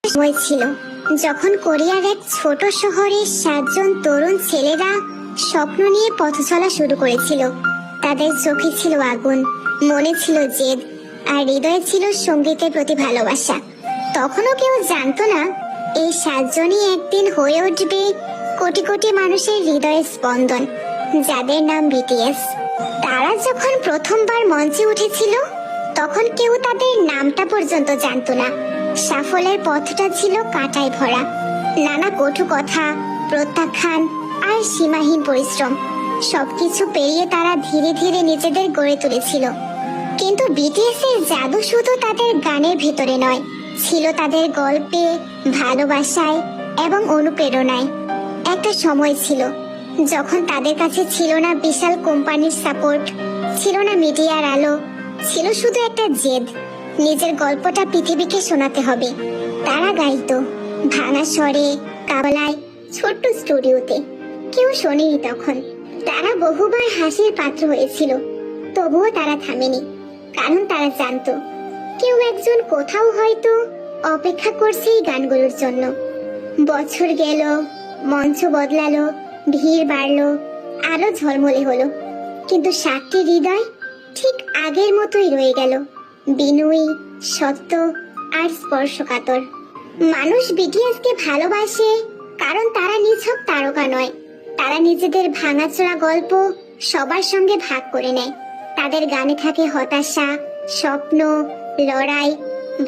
সময় ছিল যখন কোরিয়ার এক ছোট শহরের 7জন তরুণ ছেলেরা স্বপ্ন নিয়ে পথ চলা শুরু করেছিল। তাদের চোখে ছিল আগুন, মনে ছিল জেদ, আর হৃদয়ে ছিল সঙ্গীতের প্রতি ভালোবাসা। তখনও কেউ জানতো না এই 7জনই একদিন হয়ে উঠবে কোটি কোটি মানুষের হৃদয়ের স্পন্দন, যাদের নাম বিটিএস। তারা যখন প্রথমবার মঞ্চে উঠেছিল তখন কেউ তাদের নামটা পর্যন্ত জানতো না। সাফল্যের পথটা ছিল কাঁটায় ভরা, নানা কটু কথা, প্রত্যাখ্যান আর সীমাহীন পরিশ্রম। সবকিছু পেরিয়ে তারা ধীরে ধীরে নিজেদের গড়ে তুলেছিল। কিন্তু বিটিএস এর জাদু শুধু তাদের গানের ভেতরে নয়, ছিল তাদের গল্পে, ভালোবাসায় এবং অনুপ্রেরণায়। একটা সময় ছিল যখন তাদের কাছে ছিল না বিশাল কোম্পানির সাপোর্ট, ছিল না মিডিয়ার আলো, ছিল শুধু একটা জেদ, নিজের গল্পটা পৃথিবীকে শোনাতে হবে। তারা গাইতো ভাঙা স্বরে, কাবলায়, ছোট্ট স্টুডিওতে। কেউ শোনেনি তখন। তারা বহুবার হাসির পাত্র হয়েছিল, তবুও তারা থামেনি, কারণ তারা জানতো কেউ একজন কোথাও হয়তো অপেক্ষা করছে এই গানগুলোর জন্য। বছর গেল, মঞ্চ বদলালো, ভিড় বাড়লো, আলো ঝলমলে হলো, কিন্তু 7টি হৃদয় ঠিক আগের মতোই রয়ে গেল, বিনয়ী, সত্য আর স্পর্শকাতর। মানুষ বিটিএসকে ভালোবাসে কারণ তারা নিছক তারকা নয়, তারা নিজেদের ভাঙাচোরা গল্প সবার সঙ্গে ভাগ করে নেয়। তাদের গানে থাকে হতাশা, স্বপ্ন, লড়াই,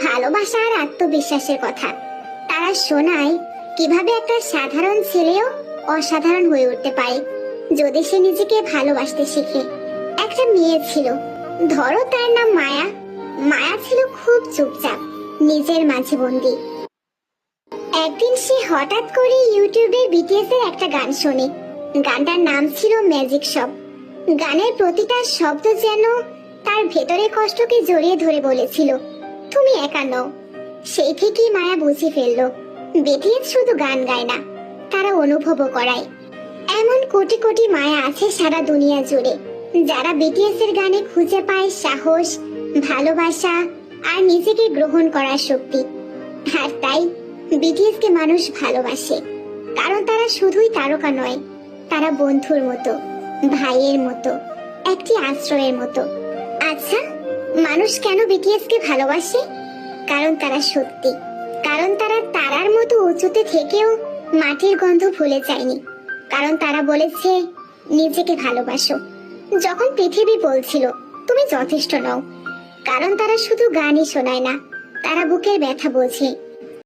ভালোবাসা আর আত্মবিশ্বাসের কথা। তারা শোনায় কিভাবে একটা সাধারণ ছেলেও অসাধারণ হয়ে উঠতে পারে যদি সে নিজেকে ভালোবাসতে শিখে। একটা মেয়ে ছিল, ধরো তার নাম মায়া। মায়া ছিল খুব চুপচাপ, নিজের মাঝে বন্দি। একদিন সে হঠাৎ করে ইউটিউবে বিটিএস এর একটা গান শোনে। গানটার নাম ছিল ম্যাজিক শপ। গানের প্রতিটা শব্দ যেন তার ভেতরে কষ্টকে জড়িয়ে ধরে বলেছিল, তুমি একা নও। সেই থেকেই মায়া বুঝে ফেললো বিটিএস শুধু গান গায় না, তারা অনুভবও করায়। এমন কোটি কোটি মায়া আছে সারা দুনিয়া জুড়ে, যারা বিটিএস এর গানে খুঁজে পায় সাহস, ভালোবাসা আর নিজেকে গ্রহণ করার শক্তি। আর তাই বিটিএস কে মানুষ ভালোবাসে, কারণ তারা শুধুই তারকা নয়, তারা বন্ধুর মতো, ভাইয়ের মতো, একটি আশ্রয়ের মতো। আচ্ছা, মানুষ কেন বিটিএস কে ভালোবাসে? কারণ তারা সত্যি, কারণ তারা তারার মতো উঁচুতে থেকেও মাটির গন্ধ ভুলে যায়নি, কারণ তারা বলেছে নিজেকে ভালোবাসো যখন পৃথিবী বলছিল তুমি যথেষ্ট নও, কারণ তারা শুধু গানই শোনায় না, তারা বুকের ব্যথা বোঝে।